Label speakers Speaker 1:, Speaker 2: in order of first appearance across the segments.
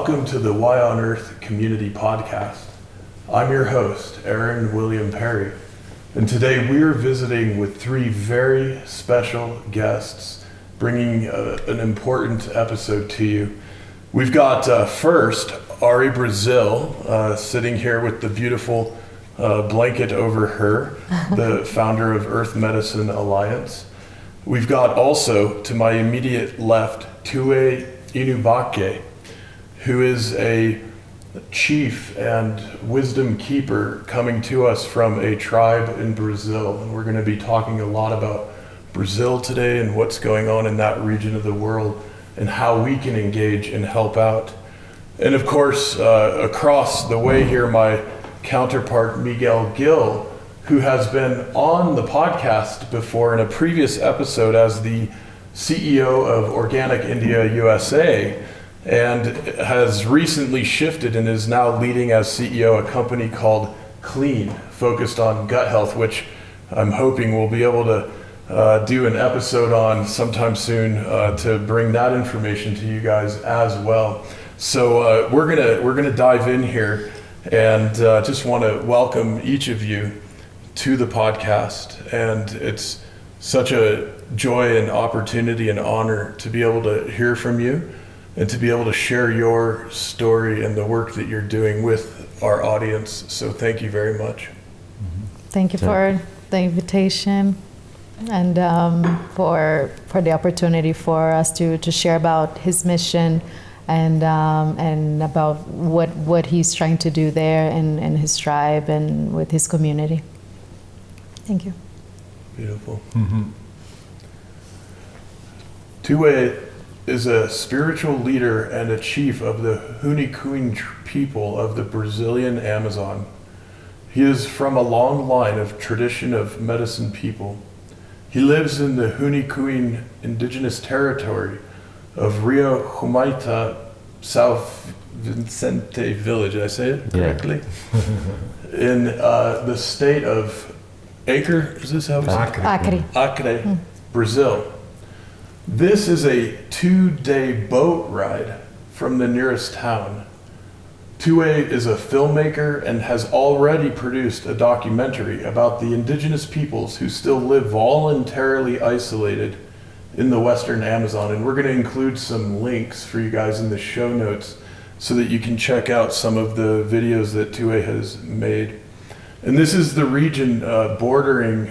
Speaker 1: welcome to the Why on Earth Community Podcast. I'm your host, Aaron William Perry, and today we're visiting with three very special guests, bringing an important episode to you. We've got first, Ari Brasil, sitting here with the beautiful blanket over her, the founder of Earth Medicine Alliance. We've got also, to my immediate left, Tuwe Inubake, who is a chief and wisdom keeper coming to us from a tribe in Brazil. And we're going to be talking a lot about Brazil today and what's going on in that region of the world and how we can engage and help out. And of course, across the way here, my counterpart, Miguel Gil, who has been on the podcast before in a previous episode as the CEO of Organic India USA, and has recently shifted and is now leading as CEO a company called Clean, focused on gut health, which I'm hoping we'll be able to do an episode on sometime soon to bring that information to you guys as well. So we're gonna dive in here, and just want to welcome each of you to the podcast. And it's such a joy and opportunity and honor to be able to hear from you and to be able to share your story and the work that you're doing with our audience. So thank you very much.
Speaker 2: Thank you for the invitation and for the opportunity for us to share about his mission and about what he's trying to do there in his tribe and with his community. Thank you.
Speaker 1: Beautiful. Mm-hmm. Tuwe is a spiritual leader and a chief of the Hunikuin people of the Brazilian Amazon. He is from a long line of tradition of medicine people. He lives in the Hunikuin indigenous territory of Rio Humaita, South Vicente village. Did I say it correctly? Yeah. In the state of Acre, is this how it's
Speaker 2: Acre.
Speaker 1: Acre, Brazil. This is a 2-day boat ride from the nearest town. Tuwe is a filmmaker and has already produced a documentary about the indigenous peoples who still live voluntarily isolated in the Western Amazon. And we're going to include some links for you guys in the show notes so that you can check out some of the videos that Tuwe has made. And this is the region bordering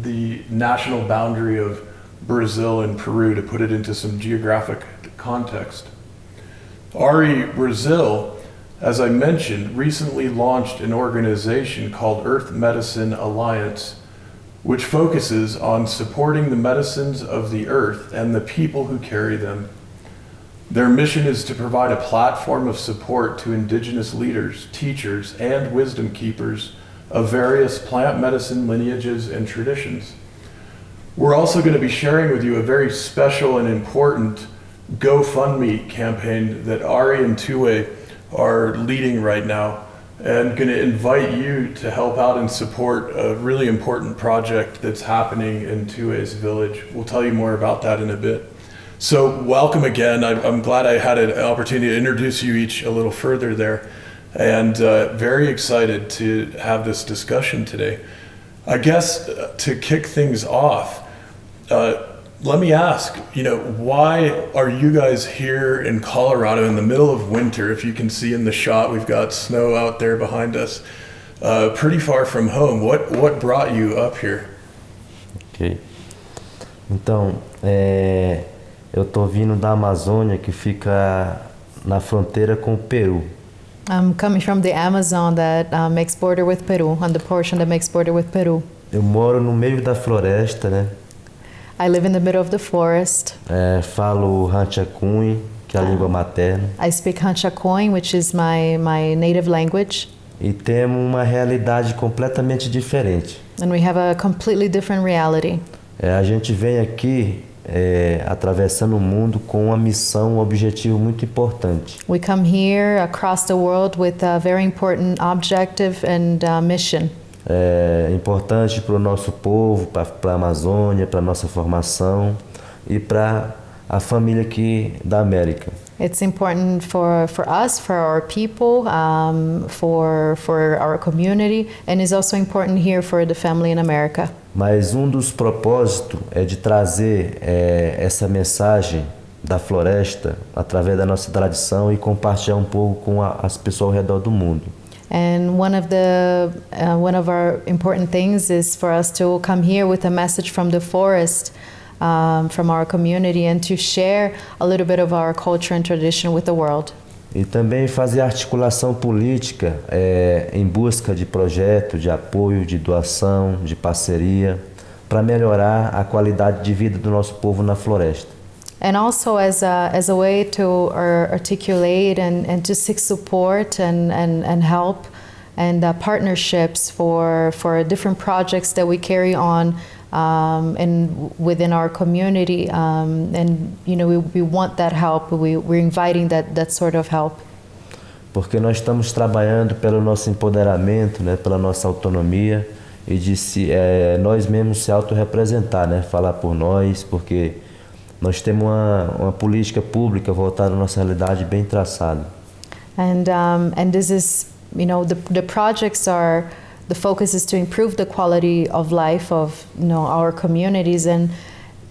Speaker 1: the national boundary of Brazil and Peru, to put it into some geographic context. Ari Brasil, as I mentioned, recently launched an organization called Earth Medicine Alliance, which focuses on supporting the medicines of the earth and the people who carry them. Their mission is to provide a platform of support to indigenous leaders, teachers, and wisdom keepers of various plant medicine lineages and traditions. We're also going to be sharing with you a very special and important GoFundMe campaign that Ari and Tuwe are leading right now, and going to invite you to help out and support a really important project that's happening in Tuwe's village. We'll tell you more about that in a bit. So welcome again. I'm glad I had an opportunity to introduce you each a little further there, and very excited to have this discussion today. I guess to kick things off, let me ask, why are you guys here in Colorado in the middle of winter? If you can see in the shot, we've got snow out there behind us, pretty far from home. What brought you up here?
Speaker 3: Ok. Então, eu tô vindo da Amazônia, que fica na fronteira com o Peru.
Speaker 2: I'm coming from the Amazon that makes border with Peru, on the portion that makes border with Peru.
Speaker 3: Eu moro no meio da floresta, né?
Speaker 2: I live in the middle of the forest.
Speaker 3: Falo Ranchacuin, que é a língua materna.
Speaker 2: I speak Ranchacuin, which is my native language.
Speaker 3: E temos uma realidade completamente diferente.
Speaker 2: And we have a completely different reality.
Speaker 3: A gente vem aqui atravessando o mundo com uma missão, um objetivo muito importante.
Speaker 2: We come here across the world with a very important objective and mission.
Speaker 3: Importante para o nosso povo, para a Amazônia, para a nossa formação e para a família aqui da América.
Speaker 2: It's important for us, for our people, for our community, and it's also important here for the family in America.
Speaker 3: Mas um dos propósitos é de trazer essa mensagem da floresta através da nossa tradição e compartilhar um pouco com as pessoas ao redor do mundo.
Speaker 2: And one of our important things is for us to come here with a message from the forest, from our community, and to share a little bit of our culture and tradition with the world.
Speaker 3: E também fazer articulação política em busca de projetos, de apoio, de doação, de parceria, para melhorar a qualidade de vida do nosso povo na floresta.
Speaker 2: And also as a way to articulate and to seek support and help and partnerships for different projects that we carry on within our community, and we want that help. We're inviting that sort of help.
Speaker 3: Porque nós estamos trabalhando pelo nosso empoderamento, né, pela nossa autonomia e de nós mesmos se autorrepresentar, né, falar por nós, porque nós temos uma política pública voltada à nossa realidade bem traçada.
Speaker 2: And this is, the projects are, the focus is to improve the quality of life of our communities, and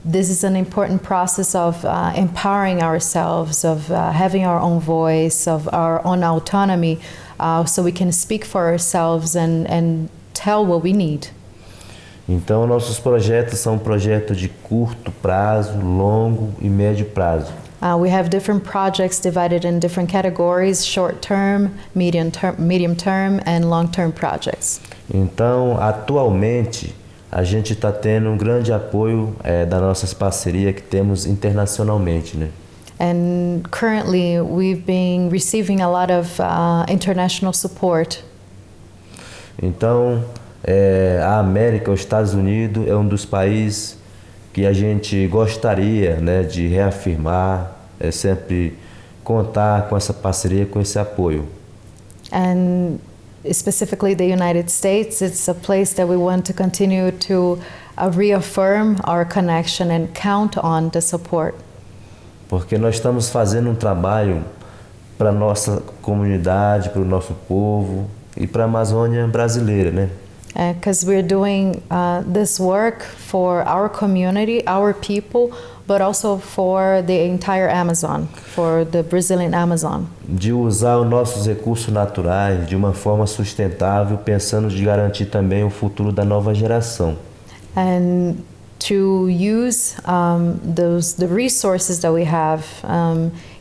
Speaker 2: this is an important process of empowering ourselves, of having our own voice, of our own autonomy, so we can speak for ourselves and tell what we need.
Speaker 3: Então, nossos projetos são projetos de curto prazo, longo e médio prazo.
Speaker 2: We have different projects divided in different categories: short-term, medium-term, and long-term projects.
Speaker 3: Então, atualmente, a gente está tendo um grande apoio das nossas parcerias que temos internacionalmente, né?
Speaker 2: And currently, we've been receiving a lot of international support.
Speaker 3: Então, a América, os Estados Unidos, é um dos países que a gente gostaria, né, de reafirmar, sempre contar com essa parceria, com esse apoio.
Speaker 2: And specifically the United States, it's a place that we want to continue to reaffirm our connection and count on the support.
Speaker 3: Porque nós estamos fazendo um trabalho para a nossa comunidade, para o nosso povo e para a Amazônia brasileira, né?
Speaker 2: Because we're doing this work for our community, our people, but also for the entire Amazon, for the Brazilian Amazon.
Speaker 3: De usar os nossos recursos naturais de uma forma sustentável, pensando de garantir também o futuro da nova geração.
Speaker 2: And to use the resources that we have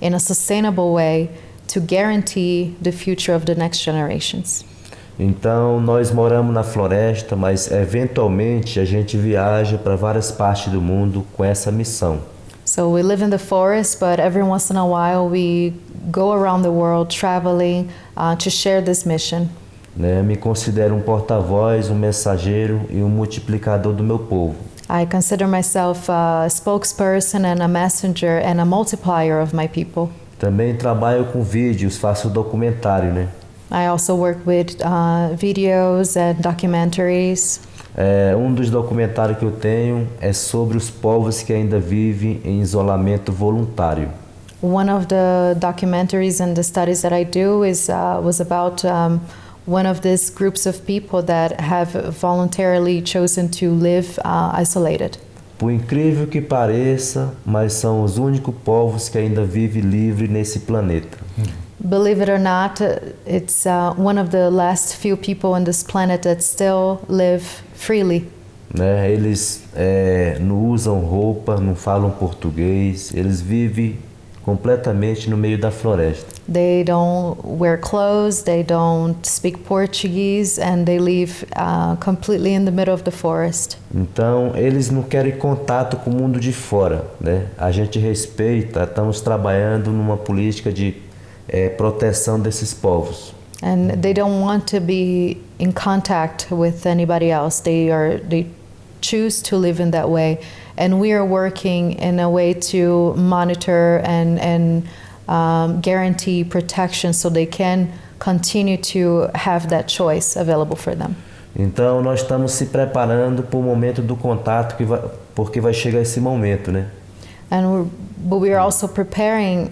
Speaker 2: in a sustainable way to guarantee the future of the next generations.
Speaker 3: Então, nós moramos na floresta, mas eventualmente a gente viaja para várias partes do mundo com essa missão.
Speaker 2: So we live in the forest, but every once in a while we go around the world traveling to share this mission.
Speaker 3: Né? Me considero um porta-voz, um mensageiro e um multiplicador do meu povo.
Speaker 2: I consider myself a spokesperson and a messenger and a multiplier of my people.
Speaker 3: Também trabalho com vídeos, faço documentário, né?
Speaker 2: I also work with videos and documentaries.
Speaker 3: Um dos documentários que eu tenho é sobre os povos que ainda vivem em isolamento voluntário.
Speaker 2: One of the documentaries and the studies that I do was about one of these groups of people that have voluntarily chosen to live isolated.
Speaker 3: Por incrível que pareça, mas são os únicos povos que ainda vivem livre nesse planeta.
Speaker 2: Believe it or not, it's one of the last few people on this planet that still live freely.
Speaker 3: Né? Eles não usam roupa, não falam português, eles vivem completamente no meio da floresta.
Speaker 2: They don't wear clothes, they don't speak Portuguese, and they live completely in the middle of the forest.
Speaker 3: Então, eles não querem contato com o mundo de fora, né? A gente respeita, estamos trabalhando numa política de proteção desses povos.
Speaker 2: And they don't want to be in contact with anybody else. They choose to live in that way, and we are working in a way to monitor and guarantee protection so they can continue to have that choice available for them.
Speaker 3: Então nós estamos se preparando para o momento do contato porque vai chegar esse momento, né?
Speaker 2: But we are also preparing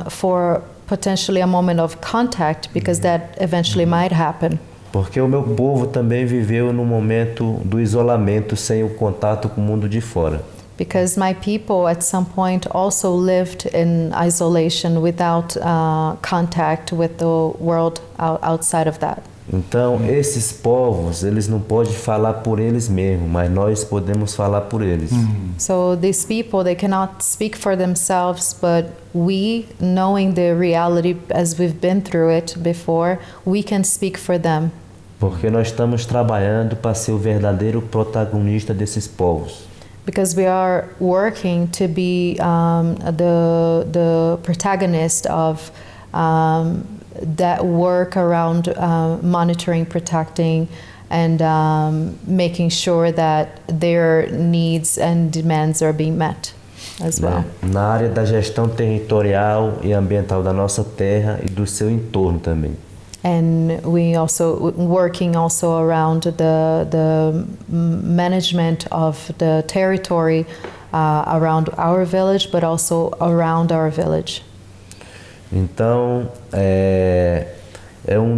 Speaker 2: for potentially a moment of contact, because that eventually might happen.
Speaker 3: Porque o meu povo também viveu no momento do isolamento sem o contato com o mundo de fora.
Speaker 2: Because my people at some point also lived in isolation without contact with the world outside of that.
Speaker 3: Então, esses povos, eles não podem falar por eles mesmos, mas nós podemos falar por eles.
Speaker 2: So these people, they cannot speak for themselves, but we, knowing the reality as we've been through it before, we can speak for them.
Speaker 3: Porque nós estamos trabalhando para ser o verdadeiro protagonista desses povos.
Speaker 2: Because we are working to be the protagonist of that work around monitoring, protecting, and making sure that their needs and demands are being met as well.
Speaker 3: Na área da gestão territorial e ambiental da nossa terra e do seu entorno também.
Speaker 2: And we also working also around the management of the territory around our village, but also around our village.
Speaker 3: Então, é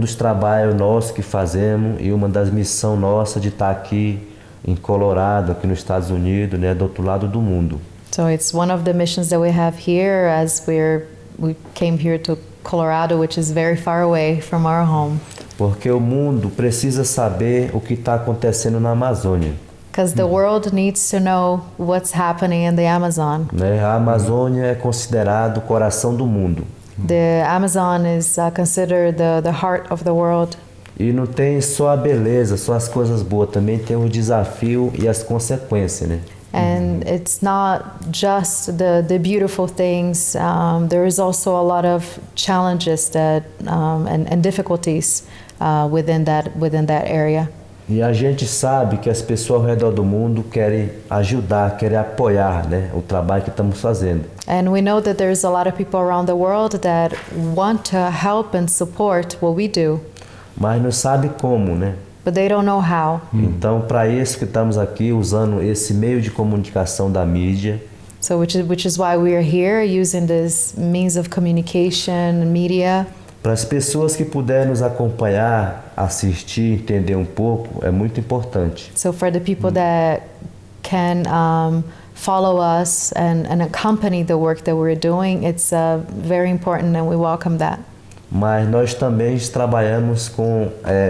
Speaker 3: dos trabalhos nossos que fazemos e uma das missões nossas de estar aqui em Colorado, aqui nos Estados Unidos, né, do outro lado do mundo.
Speaker 2: So it's one of the missions that we have here, as we came here to Colorado, which is very far away from our home.
Speaker 3: Porque o mundo precisa saber o que está acontecendo na Amazônia.
Speaker 2: Because the world needs to know what's happening in the Amazon.
Speaker 3: Né? A Amazônia é considerado o coração do mundo.
Speaker 2: The Amazon is considered the heart of the world.
Speaker 3: E não tem só a beleza, só as coisas boas, também tem o desafio e as consequências, né?
Speaker 2: And it's not just the beautiful things. There is also a lot of challenges that and difficulties within that area.
Speaker 3: E a gente sabe que as pessoas ao redor do mundo querem ajudar, querem apoiar, né, o trabalho que estamos fazendo.
Speaker 2: And we know that there's a lot of people around the world that want to help and support what we do.
Speaker 3: Mas não sabe como, né?
Speaker 2: But they don't know how.
Speaker 3: Então, para isso que estamos aqui usando esse meio de comunicação da mídia.
Speaker 2: So which is why we are here using this means of communication, media.
Speaker 3: Para as pessoas que puderem nos acompanhar, assistir, entender um pouco, é muito importante.
Speaker 2: So for the people that can follow us and accompany the work that we're doing, it's very important, and we welcome that.
Speaker 3: Mas nós também trabalhamos com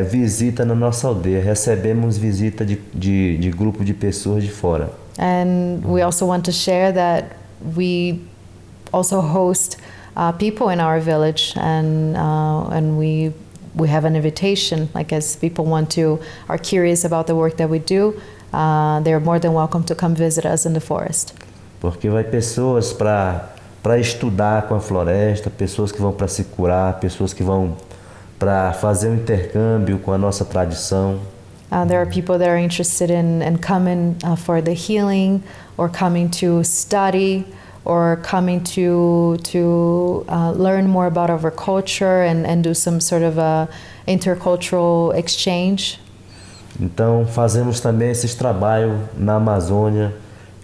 Speaker 3: visita na nossa aldeia, recebemos visita de grupo de pessoas de fora.
Speaker 2: And we also want to share that we also host people in our village, and we have an invitation. Like, as people are curious about the work that we do, they're more than welcome to come visit us in the forest.
Speaker 3: Porque vai pessoas para estudar com a floresta, pessoas que vão para se curar, pessoas que vão para fazer um intercâmbio com a nossa tradição.
Speaker 2: There are people that are interested in coming for the healing, or coming to study, or coming to learn more about our culture and do some sort of a intercultural exchange.
Speaker 3: Então fazemos também esses trabalhos na Amazônia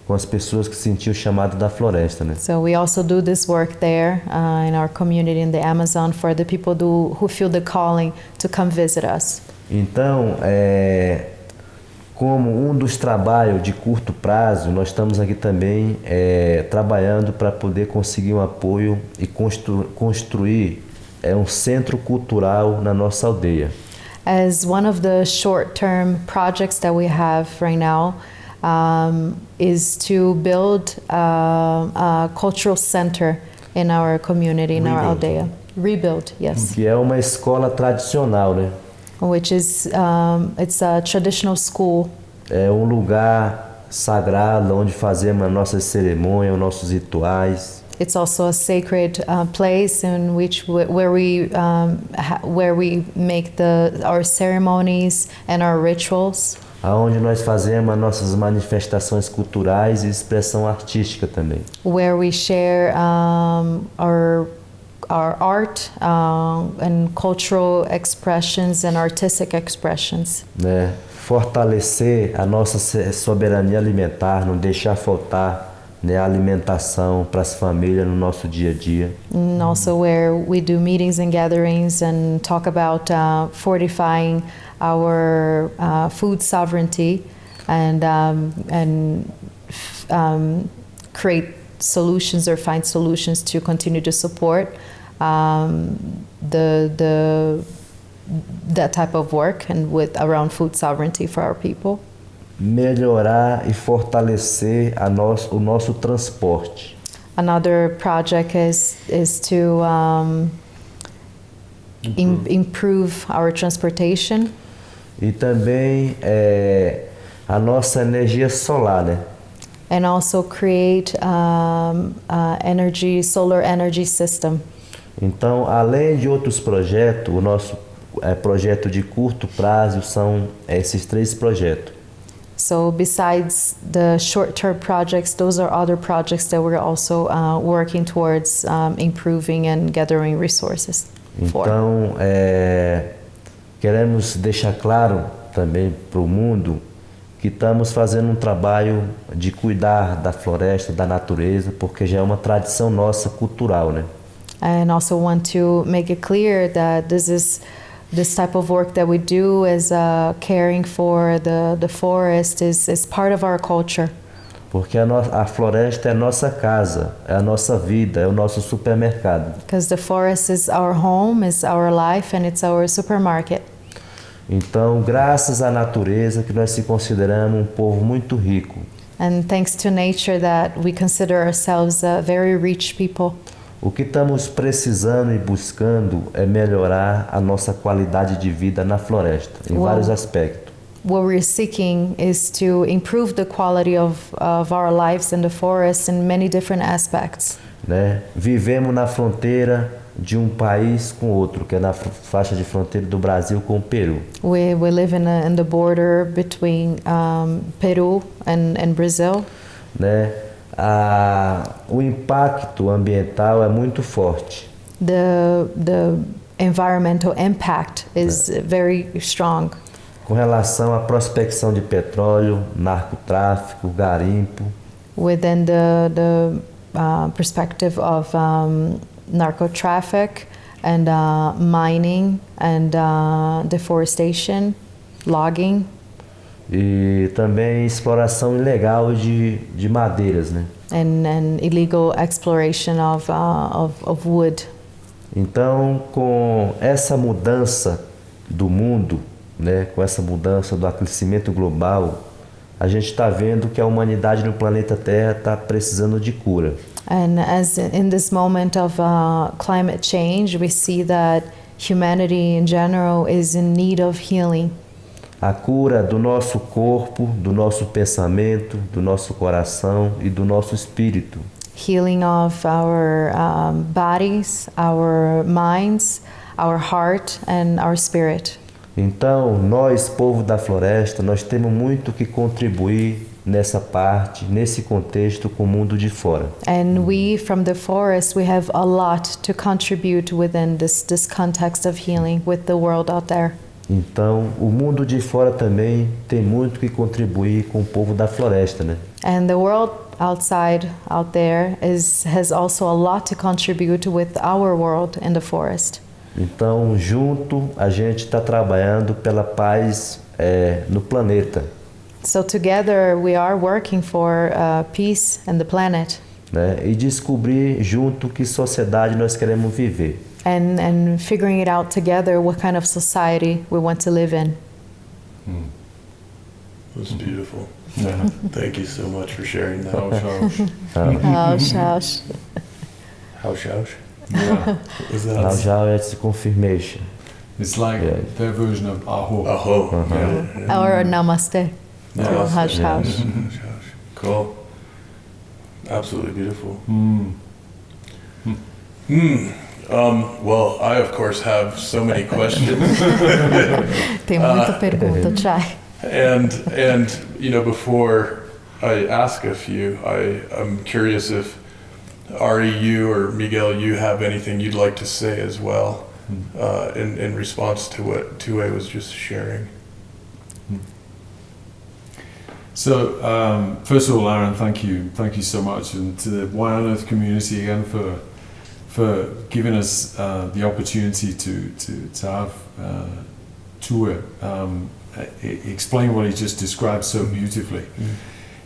Speaker 3: com as pessoas que sentiam o chamado da floresta, né?
Speaker 2: So we also do this work there in our community in the Amazon for the people who feel the calling to come visit us.
Speaker 3: Então, como um dos trabalhos de curto prazo, nós estamos aqui também trabalhando para poder conseguir um apoio e construir um centro cultural na nossa aldeia.
Speaker 2: As one of the short-term projects that we have right now, is to build a cultural center in our community, in our aldeia. Rebuild, yes.
Speaker 3: Que é uma escola tradicional, né?
Speaker 2: Which is, it's a traditional school.
Speaker 3: É um lugar sagrado onde fazemos as nossas cerimônias, os nossos rituais.
Speaker 2: It's also a sacred place in where we make our ceremonies and our rituals.
Speaker 3: Aonde nós fazemos as nossas manifestações culturais e expressão artística também.
Speaker 2: Where we share our art and cultural expressions and artistic expressions.
Speaker 3: Né? Fortalecer a nossa soberania alimentar, não deixar faltar né, a alimentação para as famílias no nosso dia a dia.
Speaker 2: And also where we do meetings and gatherings and talk about fortifying our food sovereignty and create solutions or find solutions to continue to support that type of work and with around food sovereignty for our people.
Speaker 3: Melhorar e fortalecer o nosso transporte.
Speaker 2: Another project is to improve our transportation
Speaker 3: E também a nossa energia solar, né?
Speaker 2: and also create solar energy system.
Speaker 3: Então, além de outros projetos, o nosso projeto de curto prazo são esses 3 projetos.
Speaker 2: So besides the short-term projects, those are other projects that we're also working towards improving and gathering resources for.
Speaker 3: Então, queremos deixar claro também para o mundo que estamos fazendo um trabalho de cuidar da floresta, da natureza, porque já é uma tradição nossa cultural, né?
Speaker 2: And also want to make it clear that this type of work that we do as caring for the forest is part of our culture.
Speaker 3: Porque a floresta é a nossa casa, é a nossa vida, é o nosso supermercado.
Speaker 2: Because the forest is our home, is our life, and it's our supermarket.
Speaker 3: Então, graças à natureza que nós se consideramos um povo muito rico.
Speaker 2: And thanks to nature that we consider ourselves a very rich people.
Speaker 3: O que estamos precisando e buscando é melhorar a nossa qualidade de vida na floresta, em vários aspectos.
Speaker 2: What we're seeking is to improve the quality of our lives in the forest in many different aspects.
Speaker 3: Né? Vivemos na fronteira de um país com outro, que é na faixa de fronteira do Brasil com o Peru.
Speaker 2: We live in the border between Peru and Brazil.
Speaker 3: Né? O impacto ambiental é muito forte.
Speaker 2: The environmental impact is very strong.
Speaker 3: Com relação à prospecção de petróleo, narcotráfico, garimpo.
Speaker 2: Within the perspective of narcotraffic and mining and deforestation, logging.
Speaker 3: E também exploração ilegal de madeiras, né?
Speaker 2: And illegal exploration of wood.
Speaker 3: Então, com essa mudança do mundo, né, com essa mudança do aquecimento global, a gente está vendo que a humanidade no planeta Terra está precisando de cura.
Speaker 2: And as in this moment of climate change, we see that humanity in general is in need of healing.
Speaker 3: A cura do nosso corpo, do nosso pensamento, do nosso coração e do nosso espírito.
Speaker 2: Healing of our bodies, our minds, our heart and our spirit.
Speaker 3: Então, nós, povo da floresta, nós temos muito que contribuir nessa parte, nesse contexto com o mundo de fora.
Speaker 2: And we from the forest, we have a lot to contribute within this context of healing with the world out there.
Speaker 3: Então, o mundo de fora também tem muito que contribuir com o povo da floresta, né?
Speaker 2: And the world outside, out there, has also a lot to contribute with our world in the forest.
Speaker 3: Então, junto, a gente está trabalhando pela paz no planeta.
Speaker 2: So together we are working for peace in the planet.
Speaker 3: Né? E descobrir junto que sociedade nós queremos viver.
Speaker 2: And figuring it out together what kind of society we want to live in.
Speaker 1: That's beautiful. Thank you so much for sharing that.
Speaker 2: Hush, hush.
Speaker 1: Hausch, hausch.
Speaker 4: Yeah,
Speaker 1: What was that?
Speaker 3: Now it's confirmation.
Speaker 4: it's like
Speaker 3: Yeah.
Speaker 4: their version of aho.
Speaker 1: Aho. Yeah.
Speaker 2: Or namaste.
Speaker 1: Yeah.
Speaker 2: Or hush,
Speaker 3: Yeah.
Speaker 2: hush.
Speaker 1: Hausch, hausch. Cool. Absolutely beautiful. Well, I of course have so many questions,
Speaker 2: Tem muita pergunta, Chai.
Speaker 1: and you know, before I ask a few, I'm curious if Ari, you or Miguel, you have anything you'd like to say as well in response to what Tuwe was just sharing.
Speaker 4: So, first of all, Aaron, thank you so much, and to the Why on Earth community again for giving us the opportunity to have Tuwe explain what he just described so beautifully.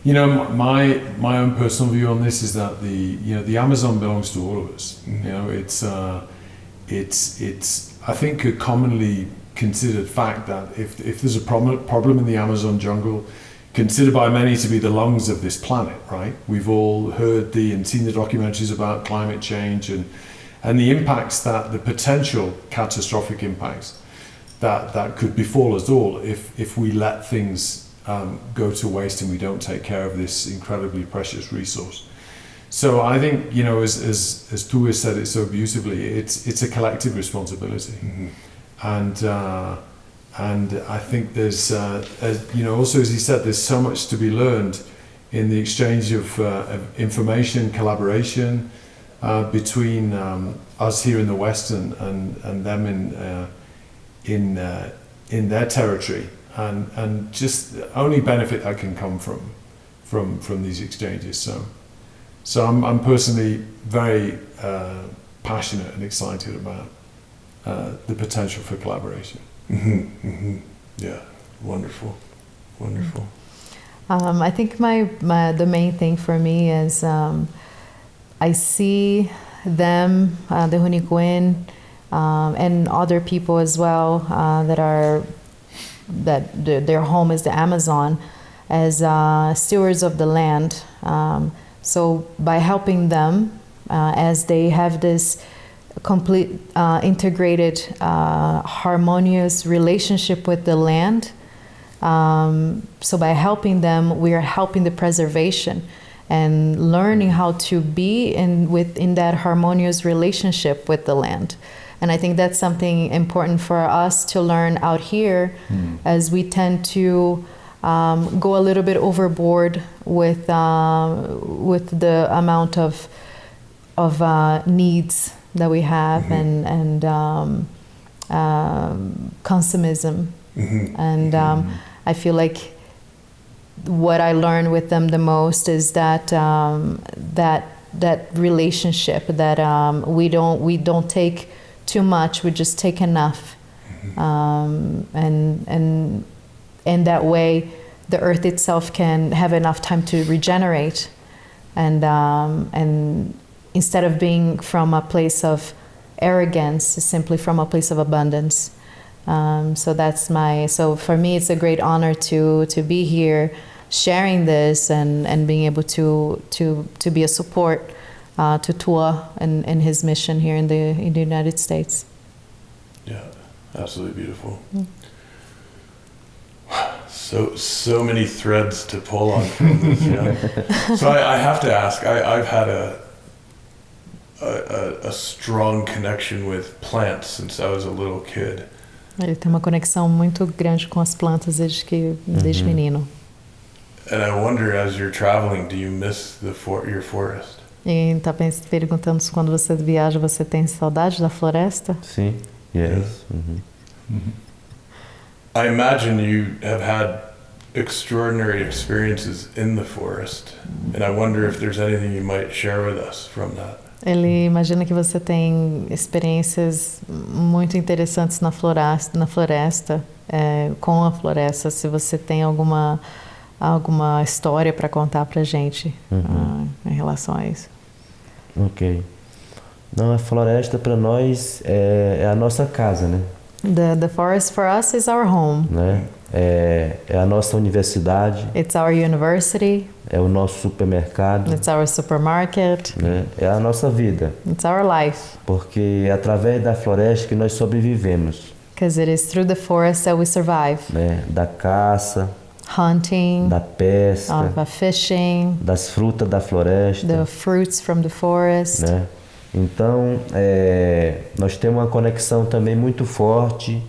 Speaker 4: You know, my own personal view on this is that the Amazon belongs to all of us. You know, it's I think a commonly considered fact that if there's a problem in the Amazon jungle, considered by many to be the lungs of this planet, right? We've all heard and seen the documentaries about climate change and the impacts, the potential catastrophic impacts that could befall us all if we let things go to waste and we don't take care of this incredibly precious resource. So I think, you know, as Tuwe said it so beautifully, it's a collective responsibility. And I think there's, you know, also as he said, there's so much to be learned in the exchange of information, collaboration between us here in the West and them in their territory, and just the only benefit that can come from these exchanges. So I'm personally very passionate and excited about the potential for collaboration.
Speaker 1: Yeah, wonderful.
Speaker 2: I think the main thing for me is I see them, the Hunikuin, and other people as well that their home is the Amazon, as stewards of the land. So by helping them, as they have this complete integrated harmonious relationship with the land, so by helping them we are helping the preservation and learning how to be in that harmonious relationship with the land. And I think that's something important for us to learn out here, as we tend to go a little bit overboard with the amount of needs that we have, and consumism. And I feel like what I learn with them the most is that that relationship, that we don't take too much, we just take enough, and that way the earth itself can have enough time to regenerate, and instead of being from a place of arrogance, simply from a place of abundance. So for me it's a great honor to be here sharing this and being able to be a support to Tuwe and his mission here in the United States.
Speaker 1: Yeah, absolutely beautiful. So many threads to pull on from this. Yeah. So I have to ask, I've had a strong connection with plants since I was a little kid.
Speaker 2: Ele tem uma conexão muito grande com as plantas desde menino.
Speaker 1: And I wonder, as you're traveling, do you miss your forest?
Speaker 2: E está perguntando se quando você viaja você tem saudade da floresta?
Speaker 3: Sim. Yes.
Speaker 1: I imagine you have had extraordinary experiences in the forest, and I wonder if there's anything you might share with us from that.
Speaker 2: Ele imagina que você tem experiências muito interessantes na floresta, com a floresta. Se você tem alguma história para contar para a gente em relação a isso.
Speaker 3: Ok. Não, a floresta para nós é a nossa casa, né?
Speaker 2: The forest for us is our home.
Speaker 3: Né? É a nossa universidade.
Speaker 2: It's our university.
Speaker 3: É o nosso supermercado.
Speaker 2: It's our supermarket.
Speaker 3: Né? É a nossa vida.
Speaker 2: It's our life.
Speaker 3: Porque é através da floresta que nós sobrevivemos.
Speaker 2: Because it is through the forest that we survive.
Speaker 3: Né? Da caça.
Speaker 2: Hunting.
Speaker 3: Da pesca.
Speaker 2: Of fishing.
Speaker 3: Das frutas da floresta.
Speaker 2: The fruits from the forest.
Speaker 3: Né? Então, nós temos uma conexão também muito forte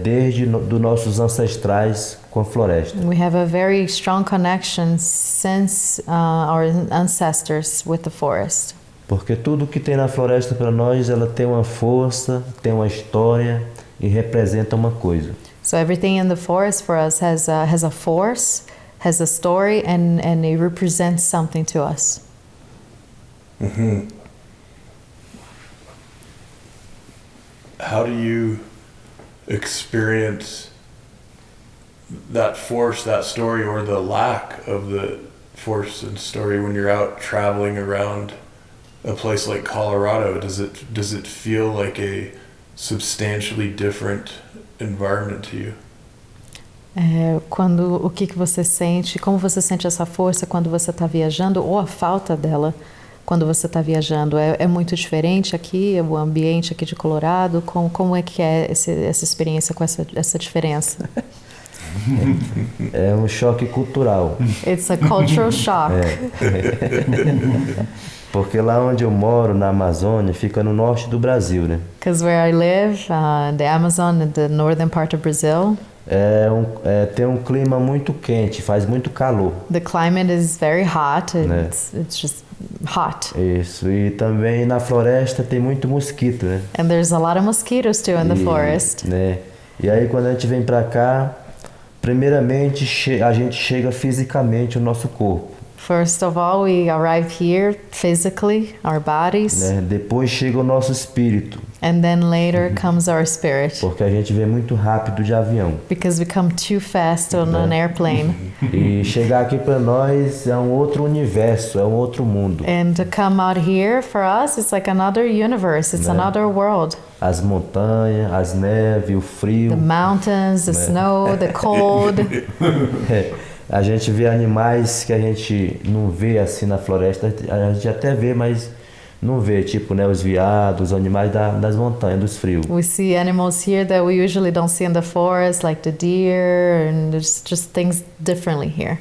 Speaker 3: desde dos nossos ancestrais com a floresta.
Speaker 2: We have a very strong connection since our ancestors with the forest.
Speaker 3: Porque tudo que tem na floresta para nós, ela tem uma força, tem uma história e representa uma coisa.
Speaker 2: So everything in the forest for us has a force, has a story and it represents something to us.
Speaker 1: Mm-hmm. How do you experience that force, that story, or the lack of the force and story when you're out traveling around a place like Colorado? Does it feel like a substantially different environment to you?
Speaker 2: O que você sente, como você sente essa força quando você está viajando, ou a falta dela quando você está viajando? É muito diferente aqui, o ambiente aqui de Colorado? Como é que é essa experiência com essa diferença?
Speaker 3: É um choque cultural.
Speaker 2: It's a cultural shock.
Speaker 3: Porque lá onde eu moro, na Amazônia, fica no norte do Brasil, né?
Speaker 2: Because where I live, in the Amazon, in the northern part of Brazil,
Speaker 3: tem um clima muito quente, faz muito calor.
Speaker 2: the climate is very hot. It's just hot.
Speaker 3: Isso, e também na floresta tem muito mosquito, né?
Speaker 2: And there's a lot of mosquitoes too in the forest.
Speaker 3: Né? E aí quando a gente vem pra cá, primeiramente a gente chega fisicamente o nosso corpo.
Speaker 2: First of all, we arrive here physically, our bodies,
Speaker 3: Né? Depois chega o nosso espírito,
Speaker 2: and then later comes our spirit,
Speaker 3: porque a gente vem muito rápido de avião.
Speaker 2: because we come too fast on an airplane.
Speaker 3: E chegar aqui para nós é um outro universo, é um outro mundo.
Speaker 2: And to come out here for us, it's like another universe, it's another world.
Speaker 3: As montanhas, as neves, o frio.
Speaker 2: The mountains, the snow, the cold.
Speaker 3: A gente vê animais que a gente não vê assim na floresta, a gente até vê, mas não vê, tipo, né, os veados, os animais das montanhas, dos frios.
Speaker 2: We see animals here that we usually don't see in the forest, like the deer, and there's just things differently here.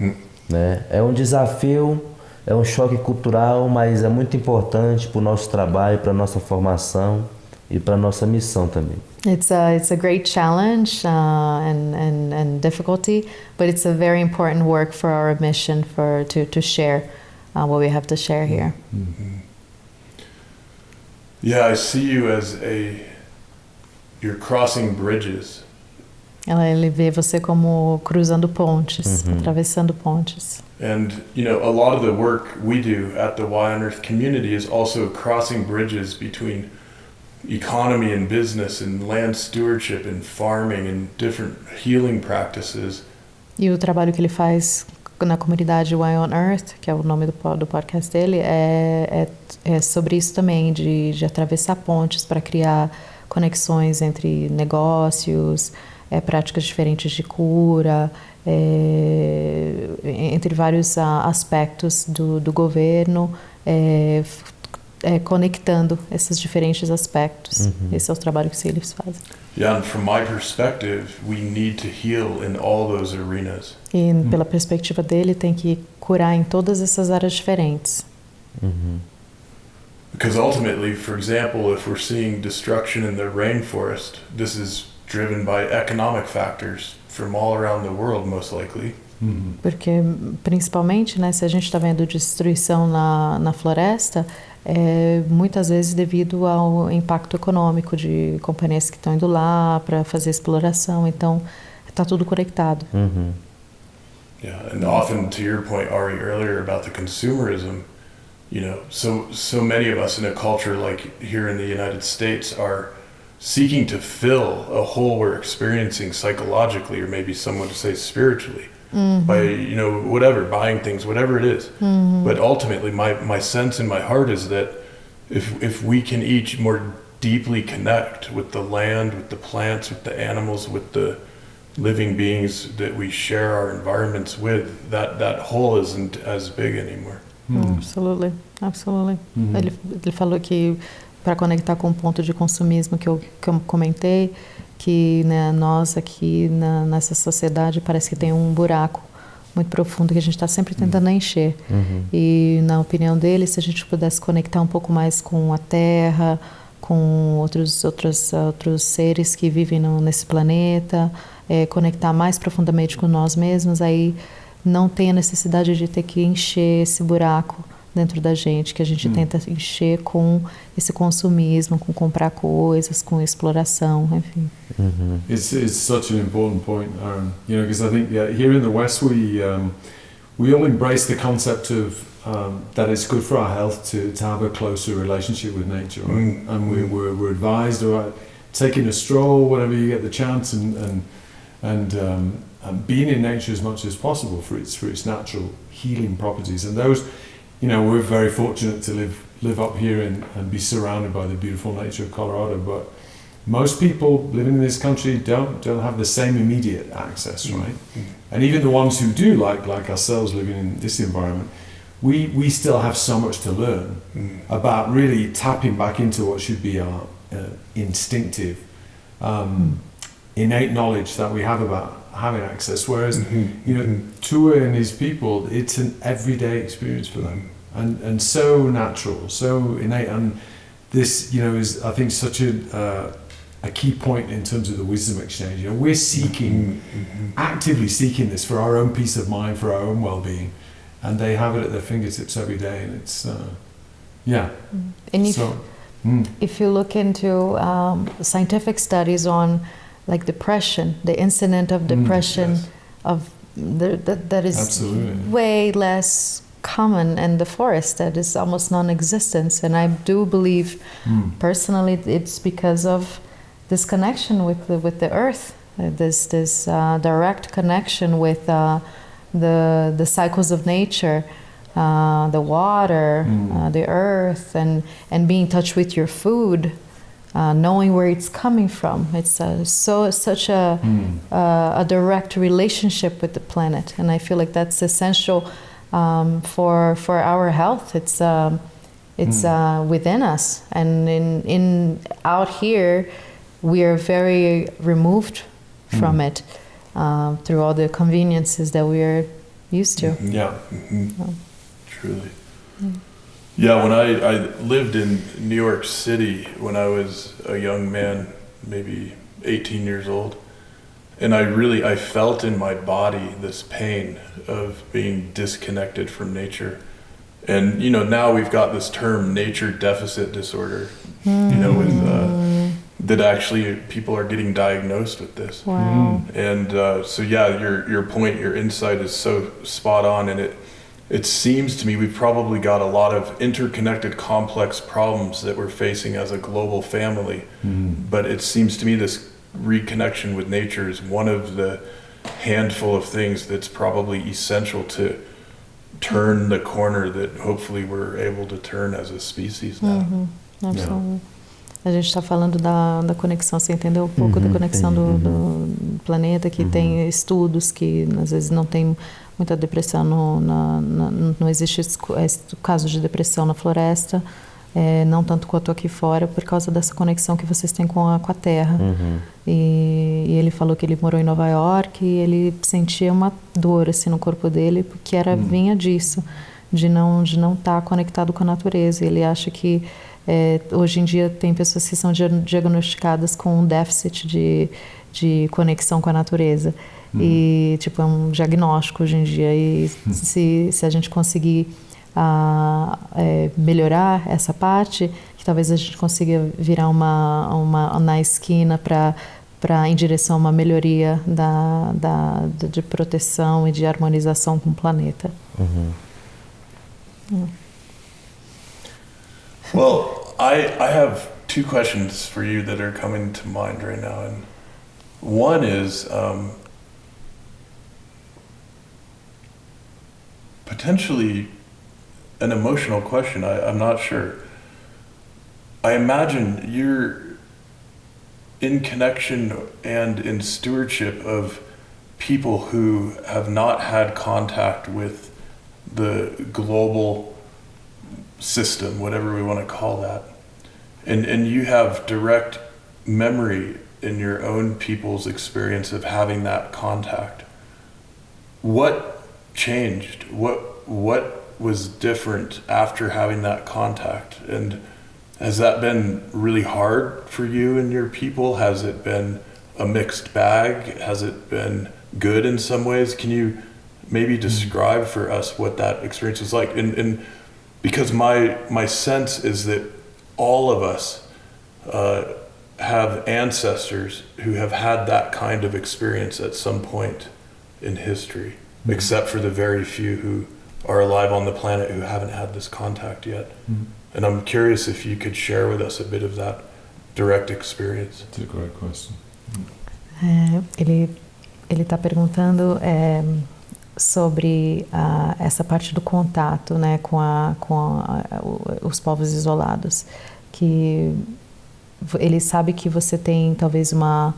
Speaker 3: Né? É um desafio, é um choque cultural, mas é muito importante para o nosso trabalho, para a nossa formação e para a nossa missão também.
Speaker 2: It's a great challenge and difficulty, but it's a very important work for our mission to share what we have to share here.
Speaker 1: Mm-hmm. Yeah, I see you as you're crossing bridges.
Speaker 2: Ele vê você como cruzando pontes, atravessando pontes.
Speaker 1: And, you know, a lot of the work we do at the Y on Earth community is also crossing bridges between economy and business and land stewardship and farming and different healing practices.
Speaker 2: E o trabalho que ele faz na comunidade Y on Earth, que é o nome do podcast dele, é sobre isso também, de atravessar pontes para criar conexões entre negócios, práticas diferentes de cura, entre vários aspectos do governo, conectando esses diferentes aspectos. Esse é o trabalho que eles fazem.
Speaker 1: Yeah, and from my perspective, we need to heal in all those arenas.
Speaker 2: E pela perspectiva dele, tem que curar em todas essas áreas diferentes.
Speaker 1: Because ultimately, for example, if we're seeing destruction in the rainforest, this is driven by economic factors from all around the world, most likely.
Speaker 2: Porque, principalmente, né, se a gente está vendo destruição na floresta, muitas vezes devido ao impacto econômico de companhias que estão indo lá para fazer exploração. Então, está tudo conectado.
Speaker 1: Yeah, and often, to your point, Ari, earlier about the consumerism, you know, so many of us in a culture like here in the United States are seeking to fill a hole we're experiencing psychologically, or maybe some would say spiritually, by, you know, whatever, buying things, whatever it is. But ultimately, my sense in my heart is that if we can each more deeply connect with the land, with the plants, with the animals, with the living beings that we share our environments with, that hole isn't as big anymore.
Speaker 2: Absolutely. Ele falou que para conectar com o ponto de consumismo que eu comentei, que, né, nós aqui nessa sociedade parece que tem um buraco muito profundo que a gente está sempre tentando encher. E na opinião dele, se a gente pudesse conectar um pouco mais com a Terra, com outros seres que vivem nesse planeta, conectar mais profundamente com nós mesmos, aí não tem a necessidade de ter que encher esse buraco dentro da gente, que a gente tenta encher com esse consumismo, com comprar coisas, com exploração, enfim.
Speaker 4: It's such an important point, Aaron. You know, because I think here in the West we all embrace the concept of that it's good for our health to have a closer relationship with nature, right? And we're advised about taking a stroll whenever you get the chance, and being in nature as much as possible for its natural healing properties. And those, you know, we're very fortunate to live up here and be surrounded by the beautiful nature of Colorado, but most people living in this country don't have the same immediate access, right? And even the ones who do, like ourselves living in this environment, we still have so much to learn about really tapping back into what should be our instinctive, innate knowledge that we have about having access. Whereas, you know, Tuwe and his people, it's an everyday experience for them, and so natural, so innate. And this, you know, is, I think, such a key point in terms of the wisdom exchange. You know, we're seeking, actively seeking this for our own peace of mind, for our own well-being, and they have it at their fingertips every day, and it's
Speaker 2: And if you look into scientific studies on like depression, the incident of depression that is
Speaker 4: Absolutely.
Speaker 2: way less common in the forest, that is almost non-existent. And I do believe personally it's because of this connection with the earth, this direct connection with the cycles of nature, the water, the earth, and being in touch with your food, knowing where it's coming from. It's such a direct relationship with the planet, and I feel like that's essential for our health. It's within us, and in out here we are very removed from it through all the conveniences that we are used to.
Speaker 1: Truly. Yeah, when I lived in New York City when I was a young man, maybe 18 years old, and I felt in my body this pain of being disconnected from nature. And, you know, now we've got this term, nature deficit disorder, you know, with that actually people are getting diagnosed with this.
Speaker 2: Wow.
Speaker 1: And so yeah, your point, your insight is so spot on, and it seems to me we've probably got a lot of interconnected, complex problems that we're facing as a global family. But it seems to me this reconnection with nature is one of the handful of things that's probably essential to turn the corner that hopefully we're able to turn as a species now.
Speaker 2: Absolutely. A gente está falando da conexão, você entendeu um pouco da conexão do planeta, que tem estudos que às vezes não tem muita depressão, não existe esse caso de depressão na floresta, não tanto quanto aqui fora, por causa dessa conexão que vocês têm com a Terra. E ele falou que ele morou em Nova York e ele sentia uma dor assim no corpo dele, porque vinha disso, de não estar conectado com a natureza. Ele acha que hoje em dia tem pessoas que são diagnosticadas com um déficit de conexão com a natureza. E tipo, é um diagnóstico hoje em dia. E se a gente conseguir melhorar essa parte, que talvez a gente consiga virar uma na esquina em direção a uma melhoria de proteção e de harmonização com o planeta.
Speaker 1: Well, I have two questions for you that are coming to mind right now, and one is potentially an emotional question. I'm not sure. I imagine you're in connection and in stewardship of people who have not had contact with the global system, whatever we want to call that. And you have direct memory in your own people's experience of having that contact. What changed? What was different after having that contact? And has that been really hard for you and your people? Has it been a mixed bag? Has it been good in some ways? Can you maybe describe for us what that experience was like? And because my sense is that all of us have ancestors who have had that kind of experience at some point in history, except for the very few who are alive on the planet who haven't had this contact yet. And I'm curious if you could share with us a bit of that direct experience.
Speaker 4: That's a great question.
Speaker 2: Ele está perguntando sobre essa parte do contato, né, com os povos isolados, que ele sabe que você tem talvez uma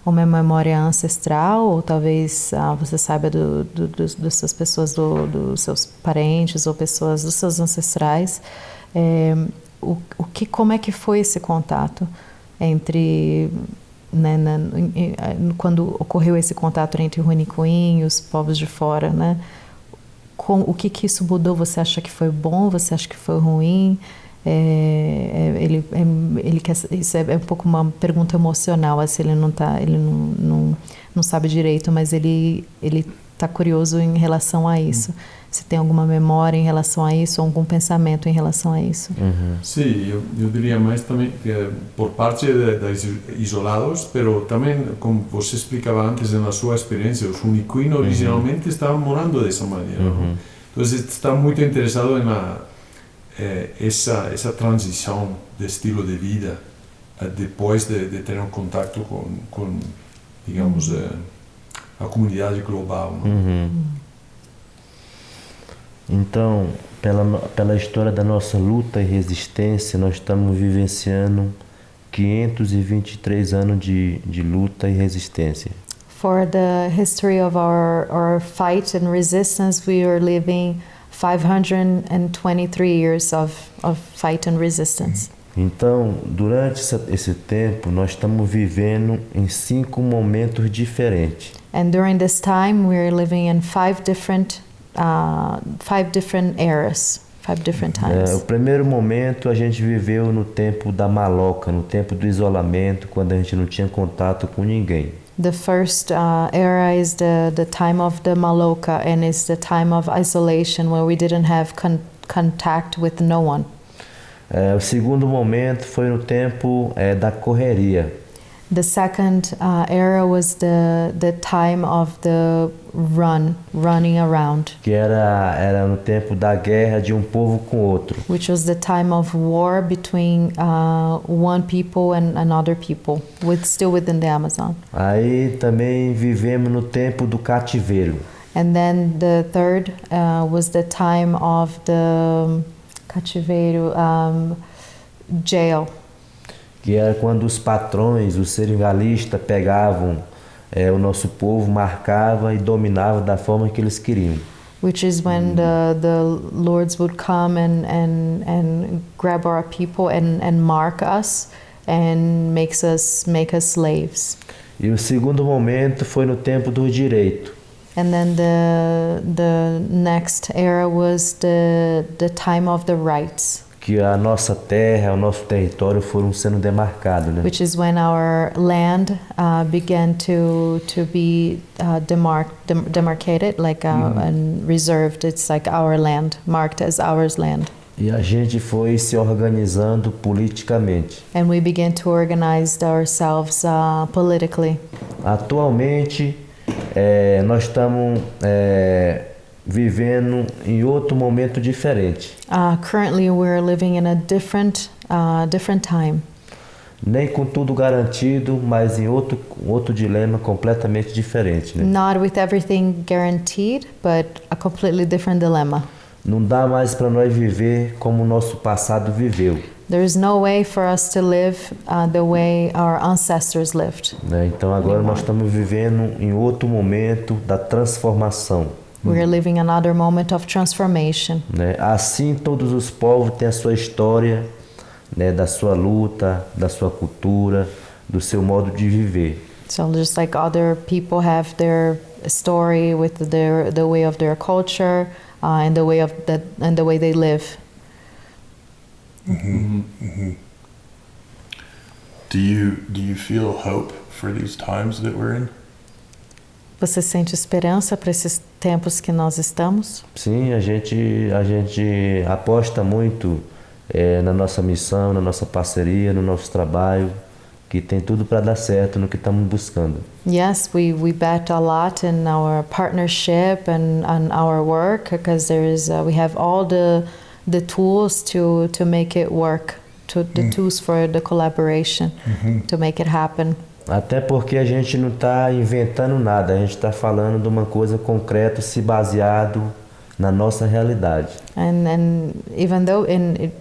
Speaker 2: memória ancestral, ou talvez você saiba dessas pessoas, dos seus parentes ou pessoas dos seus ancestrais. Como é que foi esse contato entre, né, quando ocorreu esse contato entre o Runicuim e os povos de fora, né? O que isso mudou? Você acha que foi bom? Você acha que foi ruim? Ele quer, isso é um pouco uma pergunta emocional, assim, ele não sabe direito, mas ele está curioso em relação a isso. Se tem alguma memória em relação a isso, ou algum pensamento em relação a isso.
Speaker 4: Sim, eu diria mais também que por parte dos isolados, pero também, como você explicava antes na sua experiência, os Runicuim originalmente estavam morando dessa maneira. Então, está muito interessado em essa transição de estilo de vida depois de ter contato com digamos, a comunidade global.
Speaker 3: Então, pela história da nossa luta e resistência, nós estamos vivenciando 523 anos de luta e resistência.
Speaker 2: For the history of our fight and resistance, we are living 523 years of fight and resistance.
Speaker 3: Então, durante esse tempo, nós estamos vivendo em 5 momentos diferentes.
Speaker 2: And during this time, we are living in 5 different eras, 5 different times.
Speaker 3: O primeiro momento a gente viveu no tempo da maloca, no tempo do isolamento, quando a gente não tinha contato com ninguém.
Speaker 2: The first era is the time of the Maloka, and it's the time of isolation where we didn't have contact with no one.
Speaker 3: O segundo momento foi no tempo da correria.
Speaker 2: The second era was the time of the running around.
Speaker 3: Que era no tempo da guerra de um povo com outro.
Speaker 2: Which was the time of war between one people and another people, still within the Amazon.
Speaker 3: Aí também vivemos no tempo do cativeiro.
Speaker 2: And then the third was the time of the cativeiro, jail.
Speaker 3: Que era quando os patrões, os seringalista, pegavam o nosso povo, marcavam e dominavam da forma que eles queriam.
Speaker 2: Which is when the lords would come and grab our people and mark us and make us slaves.
Speaker 3: E o segundo momento foi no tempo do direito.
Speaker 2: And then the next era was the time of the rights.
Speaker 3: Que a nossa terra, o nosso território foram sendo demarcados, né?
Speaker 2: Which is when our land began to be demarcated, like and reserved. It's like our land, marked as ours land.
Speaker 3: E a gente foi se organizando politicamente.
Speaker 2: And we began to organize ourselves politically.
Speaker 3: Atualmente, nós estamos vivendo em outro momento diferente.
Speaker 2: Currently, we're living in a different time.
Speaker 3: Nem com tudo garantido, mas em outro dilema completamente diferente, né?
Speaker 2: Not with everything guaranteed, but a completely different dilemma.
Speaker 3: Não dá mais para nós viver como o nosso passado viveu.
Speaker 2: There is no way for us to live the way our ancestors lived.
Speaker 3: Então agora nós estamos vivendo em outro momento da transformação.
Speaker 2: We are living another moment of transformation.
Speaker 3: Assim todos os povos têm a sua história, da sua luta, da sua cultura, do seu modo de viver.
Speaker 2: So just like other people have their story with the way of their culture and the way they live.
Speaker 1: Do you feel hope for these times that we're in?
Speaker 2: Você sente esperança para esses tempos que nós estamos?
Speaker 3: Sim, a gente aposta muito na nossa missão, na nossa parceria, no nosso trabalho, que tem tudo para dar certo no que estamos buscando.
Speaker 2: Yes, we bet a lot in our partnership and on our work because we have all the tools to make it work, the tools for the collaboration to make it happen.
Speaker 3: Até porque a gente não está inventando nada, a gente está falando de uma coisa concreta, se baseado na nossa realidade.
Speaker 2: And even though,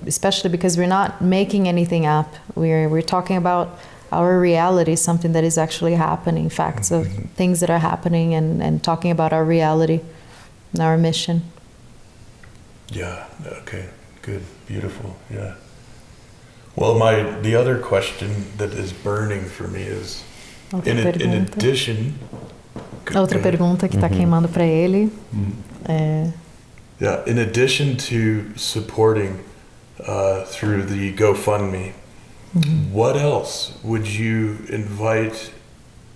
Speaker 2: especially because we're not making anything up, we're talking about our reality, something that is actually happening, facts of things that are happening, and talking about our reality and our mission.
Speaker 1: Yeah, okay, good, beautiful, yeah. Well, the other question that is burning for me is, in addition...
Speaker 2: Outra pergunta que está queimando para ele é...
Speaker 1: Yeah, in addition to supporting through the GoFundMe, what else would you invite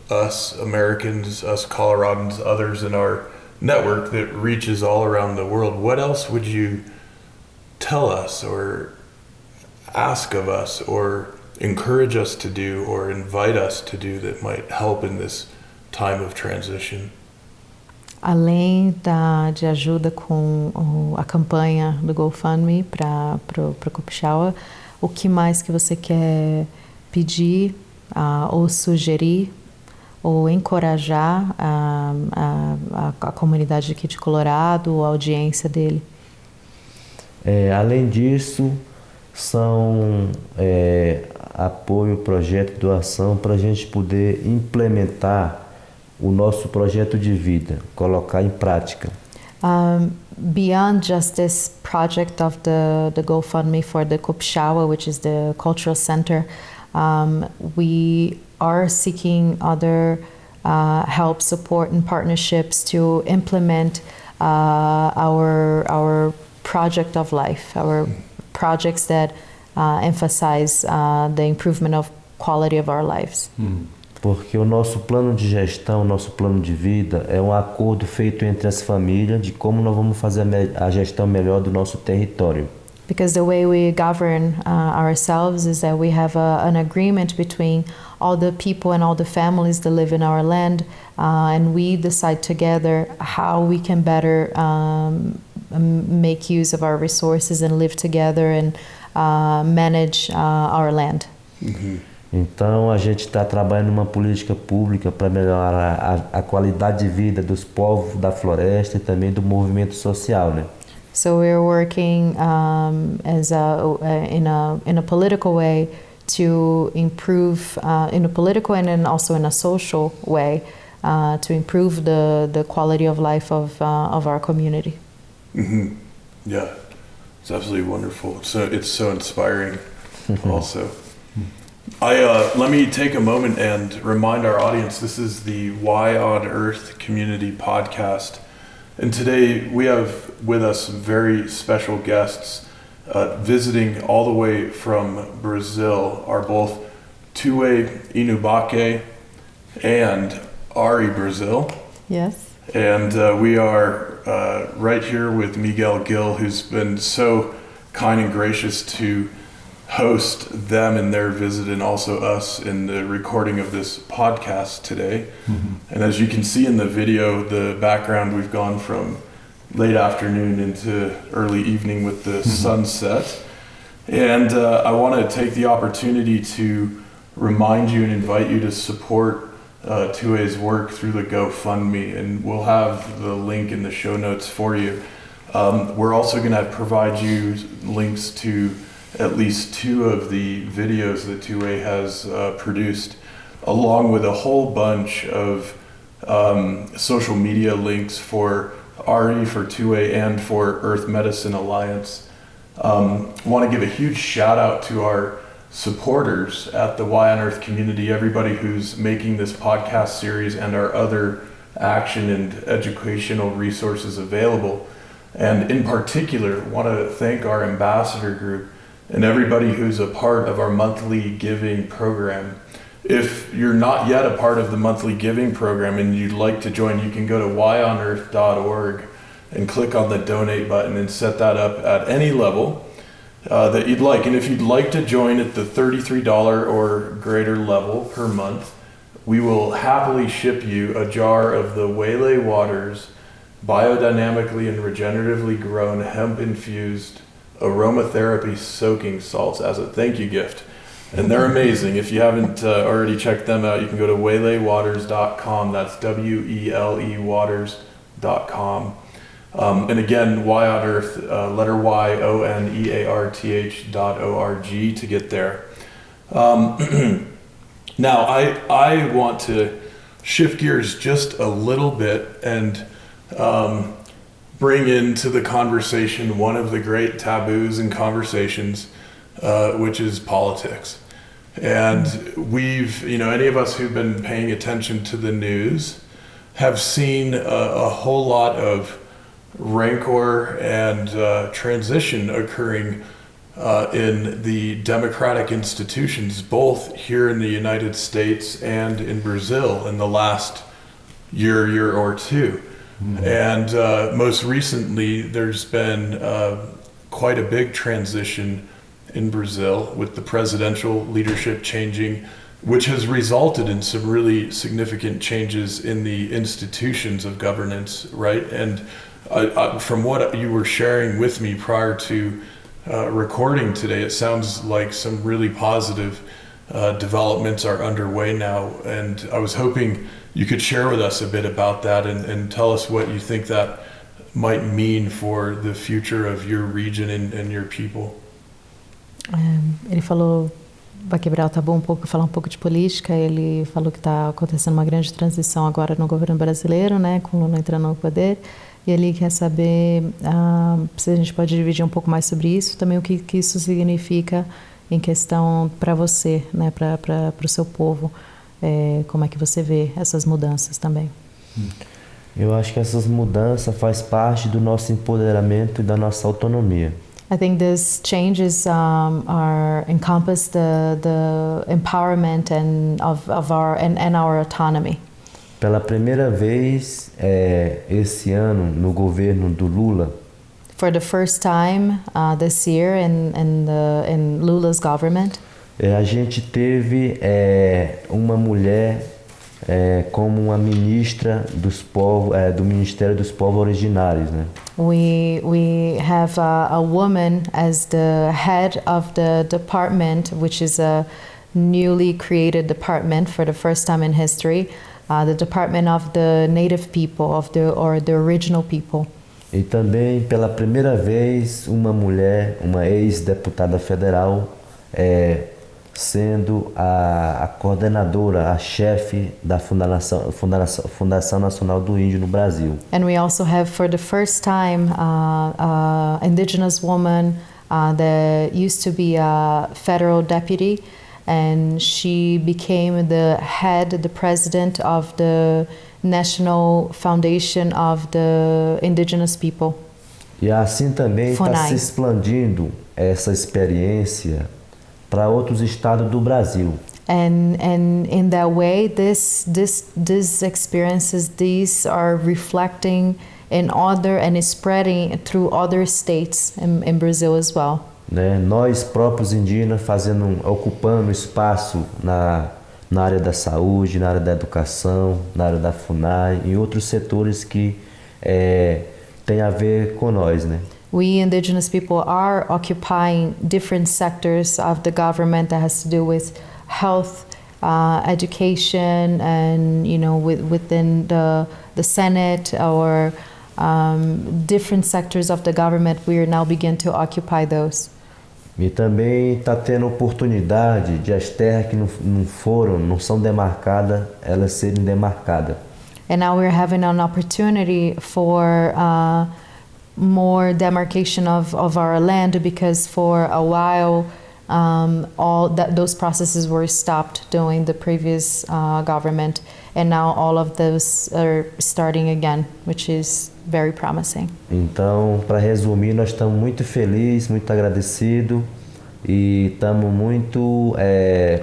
Speaker 1: us Americans, us Coloradans, others in our network that reaches all around the world, what else would you tell us or ask of us or encourage us to do or invite us to do that might help in this time of transition?
Speaker 2: Além de ajuda com a campanha do GoFundMe para o Kupchawa, o que mais que você quer pedir ou sugerir ou encorajar a comunidade aqui de Colorado, a audiência dele?
Speaker 3: Além disso, são apoio, projeto, doação para a gente poder implementar o nosso projeto de vida, colocar em prática.
Speaker 2: Beyond just this project of the GoFundMe for the Kupchawa, which is the cultural center, we are seeking other help, support, and partnerships to implement our project of life, our projects that emphasize the improvement of quality of our lives.
Speaker 3: Porque o nosso plano de gestão, nosso plano de vida é um acordo feito entre as famílias de como nós vamos fazer a gestão melhor do nosso território.
Speaker 2: Because the way we govern ourselves is that we have an agreement between all the people and all the families that live in our land, and we decide together how we can better make use of our resources and live together and manage our land.
Speaker 3: Então a gente está trabalhando numa política pública para melhorar a qualidade de vida dos povos da floresta e também do movimento social, né?
Speaker 2: So we're working in a political way to improve, in a political and then also in a social way, to improve the quality of life of our community.
Speaker 1: Yeah, it's absolutely wonderful. So it's so inspiring also. Let me take a moment and remind our audience, this is the Why on Earth Community Podcast. And today we have with us some very special guests visiting all the way from Brazil are both Tuwe Inubake and Ari Brasil.
Speaker 2: Yes.
Speaker 1: And we are right here with Miguel Gil, who's been so kind and gracious to host them in their visit and also us in the recording of this podcast today. And as you can see in the video, the background, we've gone from late afternoon into early evening with the sunset. And I want to take the opportunity to remind you and invite you to support Tuwe's work through the GoFundMe, and we'll have the link in the show notes for you. We're also going to provide you links to at least 2 of the videos that Tuwe has produced, along with a whole bunch of social media links for Ari, for Tuwe, and for Earth Medicine Alliance. Want to give a huge shout out to our supporters at the Y on Earth community, everybody who's making this podcast series and our other action and educational resources available. And in particular, want to thank our ambassador group and everybody who's a part of our monthly giving program. If you're not yet a part of the monthly giving program and you'd like to join, you can go to whyonearth.org and click on the donate button and set that up at any level that you'd like. And if you'd like to join at the $33 or greater level per month, we will happily ship you a jar of the Wele Waters biodynamically and regeneratively grown hemp-infused aromatherapy soaking salts as a thank you gift. And they're amazing. If you haven't already checked them out, you can go to welewaters.com. That's WELE waters.com. And again, Y on Earth, letter Y, ONEARTH.org to get there. Now, I want to shift gears just a little bit and bring into the conversation one of the great taboos in conversations, which is politics. And we've, any of us who've been paying attention to the news have seen a whole lot of rancor and transition occurring in the democratic institutions, both here in the United States and in Brazil in the last year or two. Mm-hmm. And most recently, there's been quite a big transition in Brazil with the presidential leadership changing, which has resulted in some really significant changes in the institutions of governance, right? And from what you were sharing with me prior to recording today, it sounds like some really positive developments are underway now. And I was hoping you could share with us a bit about that and tell us what you think that might mean for the future of your region and your people.
Speaker 2: Ele falou, vai quebrar o tabu um pouco, falar um pouco de política. Ele falou que está acontecendo uma grande transição agora no governo brasileiro, né, com o Lula entrando no poder. E ele quer saber se a gente pode dividir um pouco mais sobre isso, também o que isso significa em questão para você, né, para o seu povo. Como é que você vê essas mudanças também?
Speaker 3: Eu acho que essas mudanças faz parte do nosso empoderamento e da nossa autonomia.
Speaker 2: I think these changes are encompass the empowerment of our autonomy.
Speaker 3: Pela primeira vez esse ano no governo do Lula,
Speaker 2: for the first time this year in Lula's government,
Speaker 3: a gente teve uma mulher como uma ministra dos povos, do Ministério dos Povos Originários, né?
Speaker 2: We have a woman as the head of the department, which is a newly created department for the first time in history, the Department of the Native People, or the original people.
Speaker 3: E também pela primeira vez uma mulher, uma ex-deputada federal, sendo a coordenadora, a chefe da Fundação Nacional do Índio no Brasil.
Speaker 2: And we also have for the first time indigenous woman that used to be a federal deputy, and she became the president of the National Foundation of the Indigenous People.
Speaker 3: E assim também está se expandindo essa experiência para outros estados do Brasil.
Speaker 2: And in that way, these experiences, these are reflecting in other and spreading through other states in Brazil as well.
Speaker 3: Né? Nós próprios indígenas ocupando espaço na área da saúde, na área da educação, na área da FUNAI e outros setores que tem a ver com nós, né?
Speaker 2: We indigenous people are occupying different sectors of the government that has to do with health, education, and within the Senate or different sectors of the government. We are now beginning to occupy those.
Speaker 3: E também está tendo oportunidade de as terras que não são demarcadas, elas serem demarcadas.
Speaker 2: And now we're having an opportunity for more demarcation of our land, because for a while those processes were stopped during the previous government, and now all of those are starting again, which is very promising.
Speaker 3: Então, para resumir, nós estamos muito felizes, muito agradecidos E estamos muito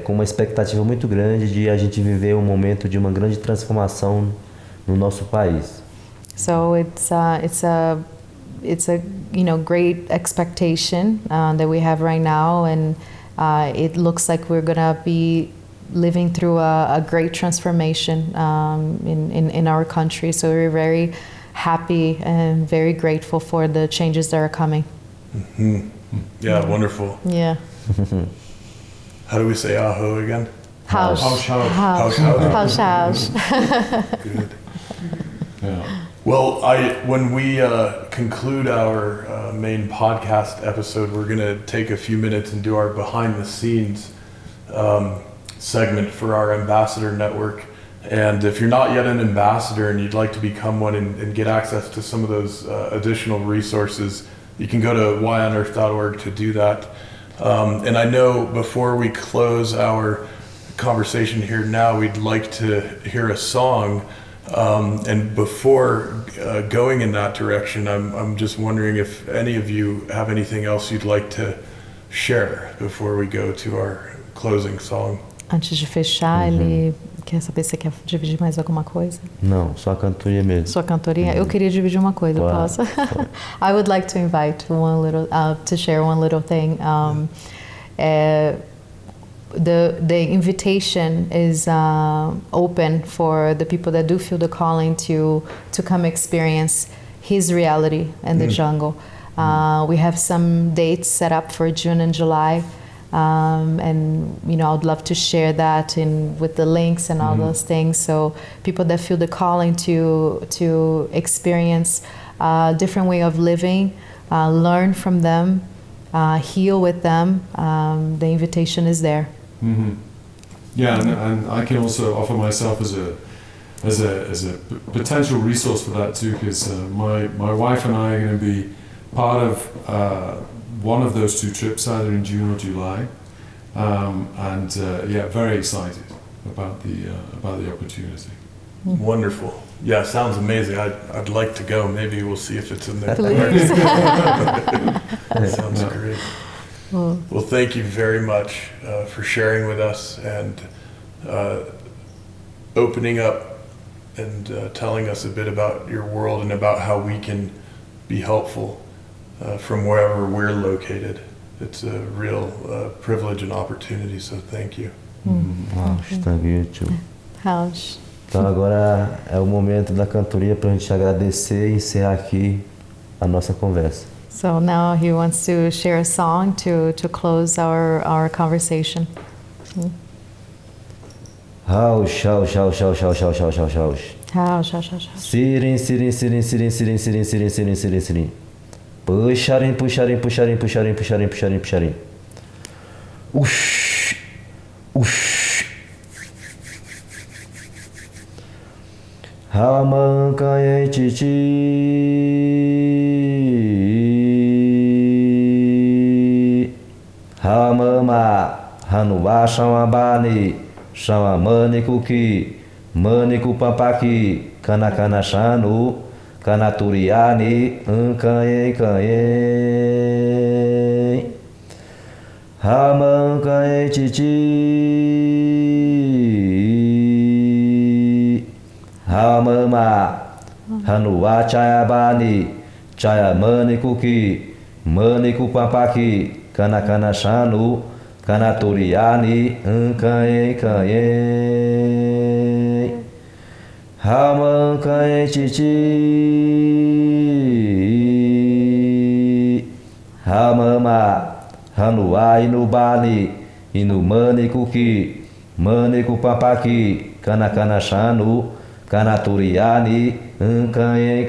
Speaker 3: com uma expectativa muito grande de a gente viver um momento de uma grande transformação no nosso país.
Speaker 2: So it's a great expectation that we have right now, and it looks like we're gonna be living through a great transformation in our country. So we're very happy and very grateful for the changes that are coming.
Speaker 1: Mm-hmm. Yeah, wonderful.
Speaker 2: Yeah.
Speaker 1: How do we say aho again?
Speaker 2: House.
Speaker 1: Good.
Speaker 4: Yeah.
Speaker 1: Well, when we conclude our main podcast episode, we're going to take a few minutes and do our behind the scenes segment for our ambassador network. And if you're not yet an ambassador and you'd like to become one and get access to some of those additional resources, you can go to whyonearth.org to do that. And I know before we close our conversation here now, we'd like to hear a song. And before going in that direction, I'm just wondering if any of you have anything else you'd like to share before we go to our closing song.
Speaker 2: Antes de fechar, ele quer saber se você quer dividir mais alguma coisa?
Speaker 3: Não, só a cantoria mesmo.
Speaker 2: Sua cantoria? Eu queria dividir uma coisa,
Speaker 3: Claro.
Speaker 2: posso? I would like to invite one little, to share one little thing. The invitation is open for the people that do feel the calling to come experience his reality in the jungle. We have some dates set up for June and July. And I'd love to share that with the links and all those things. So people that feel the calling to experience a different way of living, learn from them, heal with them. The invitation is there.
Speaker 4: Mm-hmm. Yeah, and I can also offer myself as a potential resource for that too, because my wife and I are going to be part of one of those two trips, either in June or July, and very excited about the opportunity.
Speaker 1: Wonderful. Yeah, sounds amazing. I'd like to go. Maybe we'll see if it's in there.
Speaker 2: Please.
Speaker 1: Sounds great. Well, thank you very much for sharing with us and opening up and telling us a bit about your world and about how we can be helpful from wherever we're located. It's a real privilege and opportunity, so thank you.
Speaker 3: Thank you too.
Speaker 2: House.
Speaker 3: Então agora é o momento da cantoria para a gente agradecer e encerrar aqui a nossa conversa.
Speaker 2: So now he wants to share a song to close our conversation.
Speaker 3: House.
Speaker 2: House.
Speaker 3: Sirin. Puxarim. Ush. Hamankaye chichi. Hamama Hanuwa Shamabani Shamamani Kuki Maniku Pampaki Kanakana Shanu Kanaturiani Kanye Hamankaye chichi Hamama Hanuwa Chayabani Chayamani Kuki Maniku Pampaki Kanakana Shanu Kanaturiani Kanye Hamankaye chichi Hamama Hanuwa Inubani Inumani Kuki Maniku Pampaki Kanakana Shanu Kanaturiani Kanye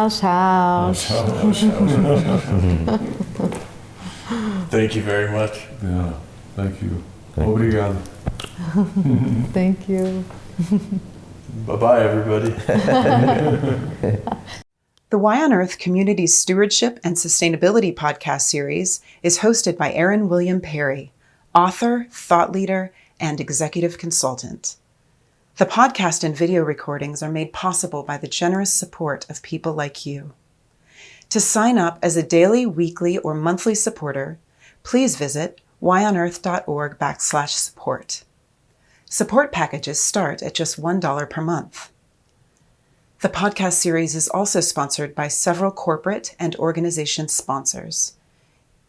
Speaker 3: House.
Speaker 1: Thank you very much.
Speaker 4: Yeah, thank you. Obrigado.
Speaker 2: Thank you.
Speaker 1: Bye-bye, everybody.
Speaker 5: The Y on Earth Community Stewardship and Sustainability podcast series is hosted by Aaron William Perry, author, thought leader, and executive consultant. The podcast and video recordings are made possible by the generous support of people like you. To sign up as a daily, weekly, or monthly supporter, please visit whyonearth.org/support. Support packages start at just $1 per month. The podcast series is also sponsored by several corporate and organization sponsors.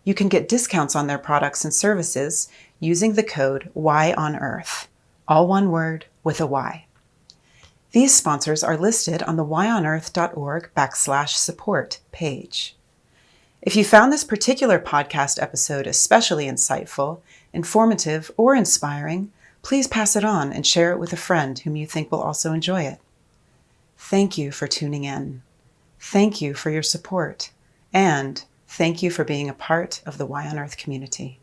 Speaker 5: You can get discounts on their products and services using the code WHYONEARTH, all one word with a Y. These sponsors are listed on the whyonearth.org/support page. If you found this particular podcast episode especially insightful, informative, or inspiring, please pass it on and share it with a friend whom you think will also enjoy it. Thank you for tuning in. Thank you for your support. And thank you for being a part of the Why on Earth community.